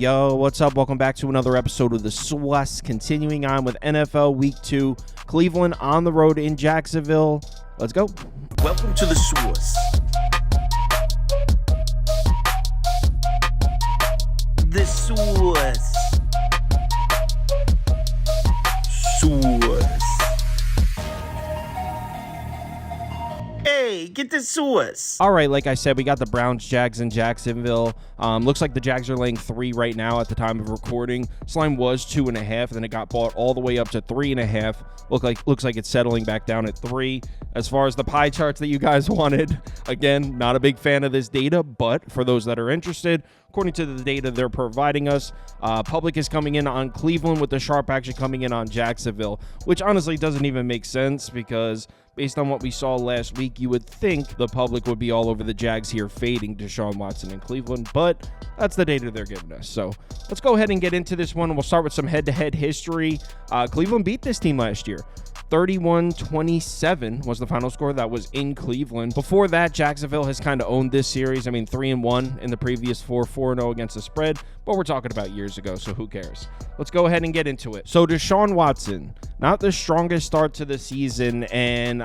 Yo, what's up? Welcome back to another episode of the SWUS. Continuing on with NFL Week 2. Cleveland on the road in Jacksonville. Let's go. Welcome to the SWUS. The SWUS. SWUS. Hey, get the SWUS. All right, like I said, we got the Browns, Jags in Jacksonville. Looks like the Jags are laying 3 right now at the time of recording. Line was 2.5, then it got bought all the way up to 3.5. Looks like it's settling back down at 3. As far as the pie charts that you guys wanted, again, not a big fan of this data, but for those that are interested, according to the data they're providing us, public is coming in on Cleveland with the sharp action coming in on Jacksonville, which honestly doesn't even make sense because based on what we saw last week, you would think the public would be all over the Jags here fading Deshaun Watson in Cleveland, but that's the data they're giving us. So let's go ahead and get into this one. We'll start with some head-to-head history. Cleveland beat this team last year. 31-27 was the final score. That was in Cleveland. Before that, Jacksonville has kind of owned this series. 3-1 in the previous 4-0 against the spread, but we're talking about years ago, so who cares? Let's go ahead and get into it. So Deshaun Watson, not the strongest start to the season, and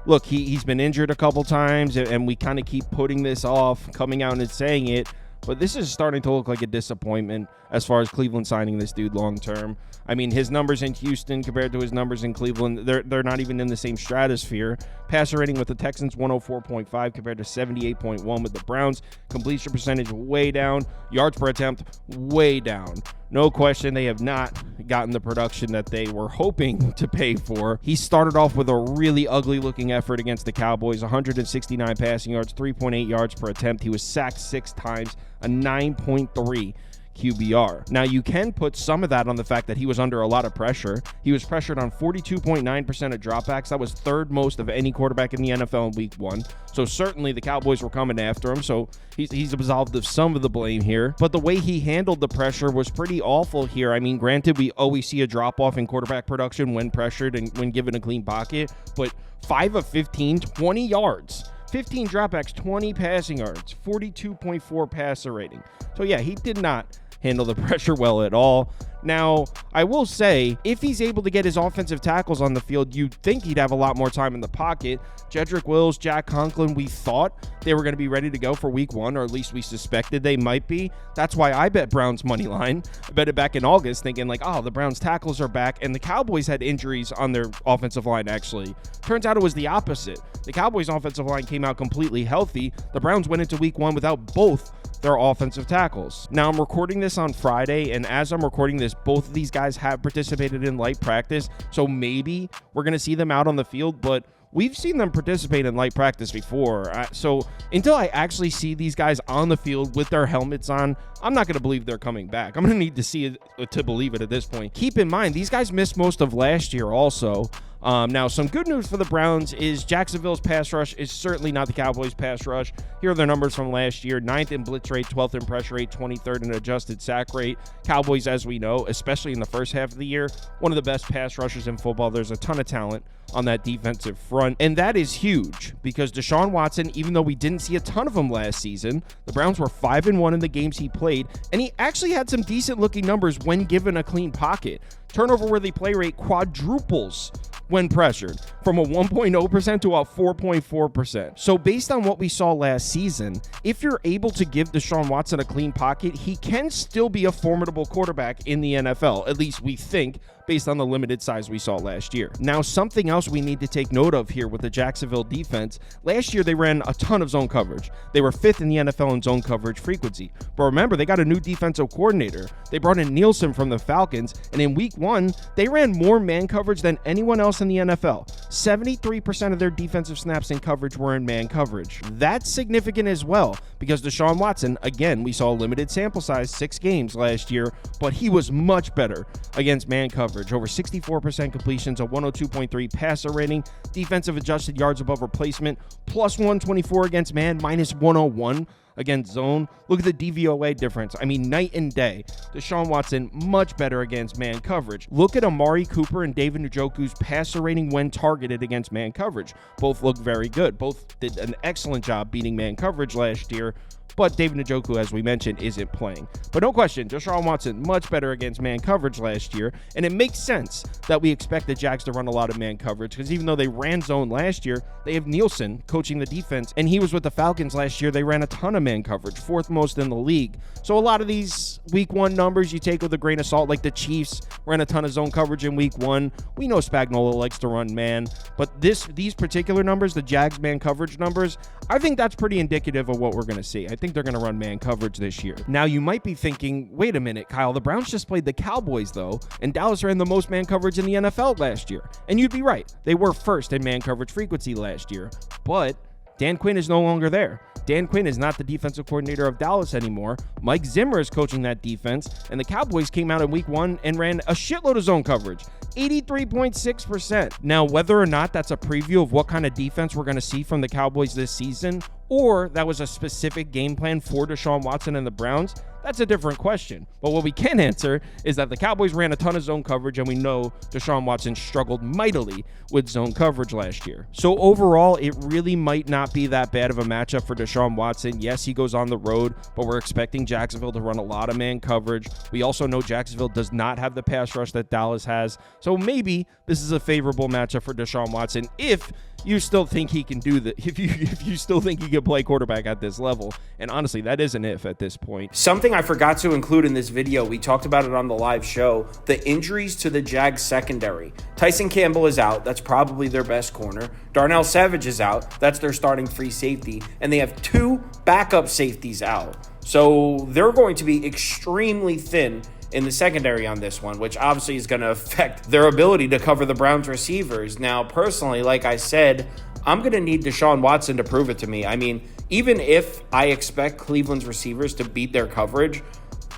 look, he's been injured a couple times, and we kind of keep putting this off, coming out and saying it, but this is starting to look like a disappointment as far as Cleveland signing this dude long term. His numbers in Houston compared to his numbers in Cleveland, they're not even in the same stratosphere. Passer rating with the Texans, 104.5 compared to 78.1 with the Browns. Completion percentage way down. Yards per attempt way down. No question, they have not gotten the production that they were hoping to pay for. He started off with a really ugly-looking effort against the Cowboys, 169 passing yards, 3.8 yards per attempt. He was sacked 6 times, a 9.3 QBR. Now, you can put some of that on the fact that he was under a lot of pressure. He was pressured on 42.9% of dropbacks. That was third most of any quarterback in the NFL in Week 1. So certainly the Cowboys were coming after him. So he's absolved of some of the blame here. But the way he handled the pressure was pretty awful here. Granted, we always see a drop-off in quarterback production when pressured and when given a clean pocket. But 5 of 15, 20 yards. 15 dropbacks, 20 passing yards, 42.4 passer rating. So yeah, he did not handle the pressure well at all. Now, I will say, if he's able to get his offensive tackles on the field, you'd think he'd have a lot more time in the pocket. Jedrick Wills, Jack Conklin, we thought they were going to be ready to go for Week 1, or at least we suspected they might be. That's why I bet Browns money line. I bet it back in August, thinking the Browns tackles are back, and the Cowboys had injuries on their offensive line, actually. Turns out it was the opposite. The Cowboys' offensive line came out completely healthy. The Browns went into Week 1 without both their offensive tackles. Now, I'm recording this on Friday, and as I'm recording this, both of these guys have participated in light practice, so maybe we're going to see them out on the field, but we've seen them participate in light practice before. So until I actually see these guys on the field with their helmets on, I'm not going to believe they're coming back. I'm going to need to see it to believe it at this point. Keep in mind, these guys missed most of last year also. Now, some good news for the Browns is Jacksonville's pass rush is certainly not the Cowboys' pass rush. Here are their numbers from last year. 9th in blitz rate, 12th in pressure rate, 23rd in adjusted sack rate. Cowboys, as we know, especially in the first half of the year, one of the best pass rushers in football. There's a ton of talent on that defensive front, and that is huge because Deshaun Watson, even though we didn't see a ton of him last season, the Browns were 5-1 in the games he played, and he actually had some decent-looking numbers when given a clean pocket. Turnover-worthy play rate quadruples when pressured, from a 1.0% to a 4.4%. So based on what we saw last season, if you're able to give Deshaun Watson a clean pocket, he can still be a formidable quarterback in the NFL, at least we think, based on the limited size we saw last year. Now, something else we need to take note of here with the Jacksonville defense, last year they ran a ton of zone coverage. They were 5th in the NFL in zone coverage frequency. But remember, they got a new defensive coordinator. They brought in Nielsen from the Falcons, and in Week 1, they ran more man coverage than anyone else in the NFL. 73% of their defensive snaps in coverage were in man coverage. That's significant as well, because Deshaun Watson, again, we saw a limited sample size, 6 games last year, but he was much better against man coverage. Over 64% completions, a 102.3 passer rating, defensive adjusted yards above replacement, plus 124 against man, minus 101 against zone. Look at the DVOA difference. I mean, night and day. Deshaun Watson, much better against man coverage. Look at Amari Cooper and David Njoku's passer rating when targeted against man coverage. Both look very good. Both did an excellent job beating man coverage last year. But David Njoku, as we mentioned, isn't playing. But no question, Deshaun Watson, much better against man coverage last year. And it makes sense that we expect the Jags to run a lot of man coverage, because even though they ran zone last year, they have Nielsen coaching the defense. And he was with the Falcons last year. They ran a ton of man coverage, 4th most in the league. So a lot of these week 1 numbers you take with a grain of salt, like the Chiefs ran a ton of zone coverage in week 1. We know Spagnuolo likes to run man. But these particular numbers, the Jags man coverage numbers, I think that's pretty indicative of what we're going to see. I think they're going to run man coverage this year. Now, you might be thinking, wait a minute, Kyle, the Browns just played the Cowboys, though, and Dallas ran the most man coverage in the NFL last year. And you'd be right. They were first in man coverage frequency last year. But Dan Quinn is no longer there. Dan Quinn is not the defensive coordinator of Dallas anymore. Mike Zimmer is coaching that defense, and the Cowboys came out in week 1 and ran a shitload of zone coverage. 83.6%. Now, whether or not that's a preview of what kind of defense we're going to see from the Cowboys this season, or that was a specific game plan for Deshaun Watson and the Browns, that's a different question. But what we can answer is that the Cowboys ran a ton of zone coverage, and we know Deshaun Watson struggled mightily with zone coverage last year. So overall, it really might not be that bad of a matchup for Deshaun Watson. Yes, he goes on the road, but we're expecting Jacksonville to run a lot of man coverage. We also know Jacksonville does not have the pass rush that Dallas has. So maybe this is a favorable matchup for Deshaun Watson if you still think he can do that, if you still think he can play quarterback at this level. And honestly, that is an if at this point. Something I forgot to include in this video, we talked about it on the live show, the injuries to the Jags secondary. Tyson Campbell is out. That's probably their best corner. Darnell Savage is out. That's their starting free safety. And they have 2 backup safeties out. So they're going to be extremely thin in the secondary on this one, which obviously is going to affect their ability to cover the Browns receivers. Now, personally, like I said, I'm going to need Deshaun Watson to prove it to me. I mean, even if I expect Cleveland's receivers to beat their coverage,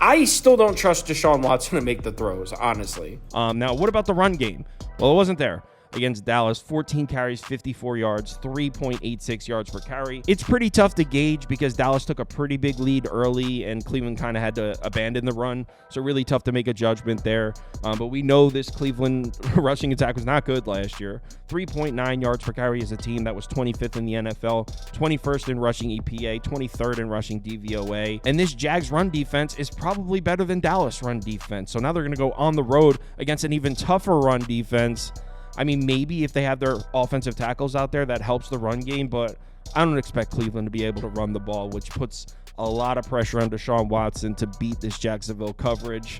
I still don't trust Deshaun Watson to make the throws, honestly. Now, what about the run game? Well, it wasn't there against Dallas. 14 carries, 54 yards, 3.86 yards per carry. It's pretty tough to gauge because Dallas took a pretty big lead early and Cleveland kind of had to abandon the run. So really tough to make a judgment there. But we know this Cleveland rushing attack was not good last year. 3.9 yards per carry as a team that was 25th in the NFL, 21st in rushing EPA, 23rd in rushing DVOA. And this Jags run defense is probably better than Dallas run defense. So now they're going to go on the road against an even tougher run defense. I mean, maybe if they have their offensive tackles out there, that helps the run game, but I don't expect Cleveland to be able to run the ball, which puts a lot of pressure on Deshaun Watson to beat this Jacksonville coverage.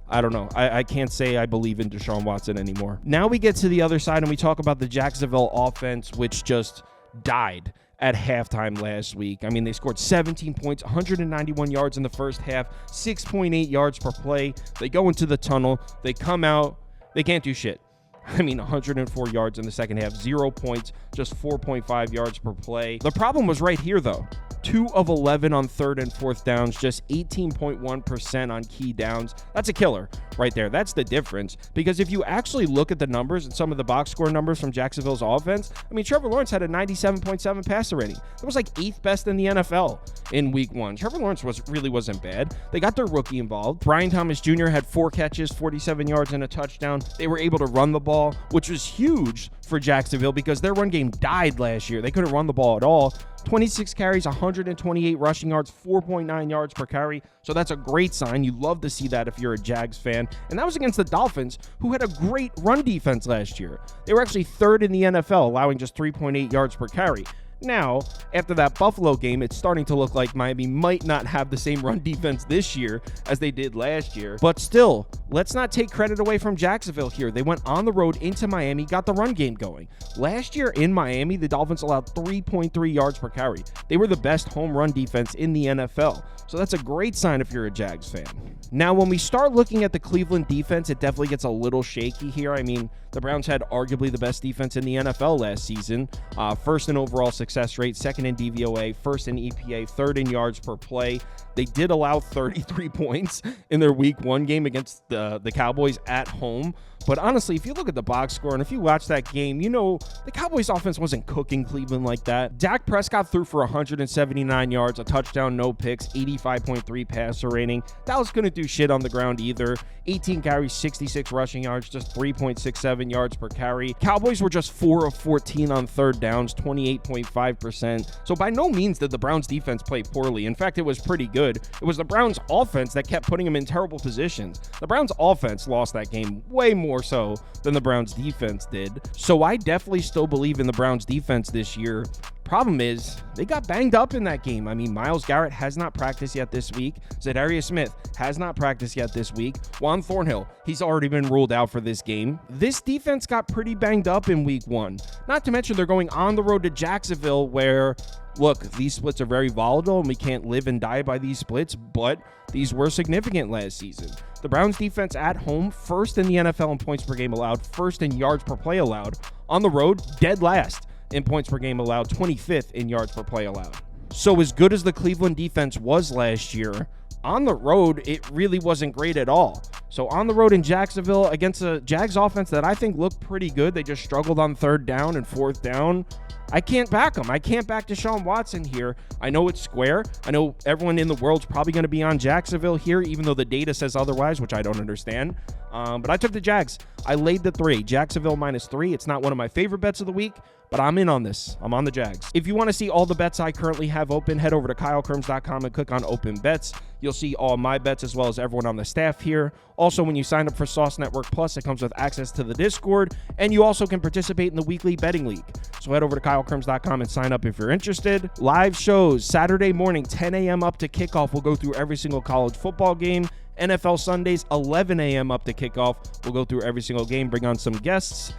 I don't know. I can't say I believe in Deshaun Watson anymore. Now we get to the other side and we talk about the Jacksonville offense, which just died at halftime last week. I mean, they scored 17 points, 191 yards in the first half, 6.8 yards per play. They go into the tunnel. They come out. They can't do shit. I mean, 104 yards in the second half, 0 points, just 4.5 yards per play. The problem was right here, though. 2 of 11 on 3rd and 4th downs, just 18.1% on key downs. That's a killer right there. That's the difference. Because if you actually look at the numbers and some of the box score numbers from Jacksonville's offense, I mean, Trevor Lawrence had a 97.7 passer rating. That was like 8th best in the NFL in week 1. Trevor Lawrence really wasn't bad. They got their rookie involved. Brian Thomas Jr. had 4 catches, 47 yards and a touchdown. They were able to run the ball, which was huge for Jacksonville because their run game died last year. They couldn't run the ball at all. 26 carries, 128 rushing yards, 4.9 yards per carry. So that's a great sign. You love to see that if you're a Jags fan. And that was against the Dolphins, who had a great run defense last year. They were actually 3rd in the NFL, allowing just 3.8 yards per carry. Now, after that Buffalo game, it's starting to look like Miami might not have the same run defense this year as they did last year. But still, let's not take credit away from Jacksonville here. They went on the road into Miami, got the run game going. Last year in Miami, the Dolphins allowed 3.3 yards per carry. They were the best home run defense in the NFL. So that's a great sign if you're a Jags fan. Now, when we start looking at the Cleveland defense, it definitely gets a little shaky here. I mean, the Browns had arguably the best defense in the NFL last season. 1st in overall success rate, 2nd in DVOA, 1st in EPA, 3rd in yards per play. They did allow 33 points in their week 1 game against the Cowboys at home. But honestly, if you look at the box score and if you watch that game, you know the Cowboys offense wasn't cooking Cleveland like that. Dak Prescott threw for 179 yards, a touchdown, no picks, 85.3 passer rating. Dallas couldn't do shit on the ground either. 18 carries, 66 rushing yards, just 3.67 yards per carry. Cowboys were just 4 of 14 on third downs, 28.5%. So by no means did the Browns defense play poorly. In fact, it was pretty good. It was the Browns offense that kept putting them in terrible positions. The Browns offense lost that game way more so than the Browns defense did. So I definitely still believe in the Browns defense this year. Problem is, they got banged up in that game. I mean, Myles Garrett has not practiced yet this week. Za'Darius Smith has not practiced yet this week. Juan Thornhill, he's already been ruled out for this game. This defense got pretty banged up in week 1. Not to mention they're going on the road to Jacksonville where, look, these splits are very volatile and we can't live and die by these splits, but these were significant last season. The Browns defense at home, first in the NFL in points per game allowed, first in yards per play allowed. On the road, dead last in points per game allowed, 25th in yards per play allowed. So as good as the Cleveland defense was last year, on the road, it really wasn't great at all. So on the road in Jacksonville against a Jags offense that I think looked pretty good, they just struggled on third down and fourth down. I can't back them. I can't back Deshaun Watson here. I know it's square. I know everyone in the world's probably going to be on Jacksonville here, even though the data says otherwise, which I don't understand. But I took the Jags. I laid the 3. Jacksonville -3. It's not one of my favorite bets of the week, but I'm in on this. I'm on the Jags. If you want to see all the bets I currently have open, head over to KyleKirms.com and click on Open Bets. You'll see all my bets as well as everyone on the staff here. Also, when you sign up for Sauce Network Plus, it comes with access to the Discord, and you also can participate in the weekly betting league. So head over to KyleKirms.com and sign up if you're interested. Live shows Saturday morning, 10 a.m. up to kickoff. We'll go through every single college football game. NFL Sundays, 11 a.m. up to kickoff. We'll go through every single game, bring on some guests.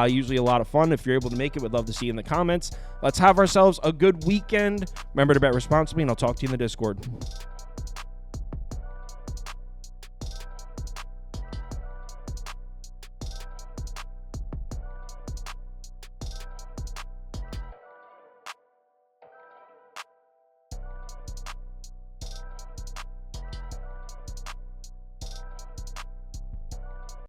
Usually a lot of fun. If you're able to make it, we'd love to see you in the comments. Let's have ourselves a good weekend. Remember to bet responsibly, and I'll talk to you in the Discord.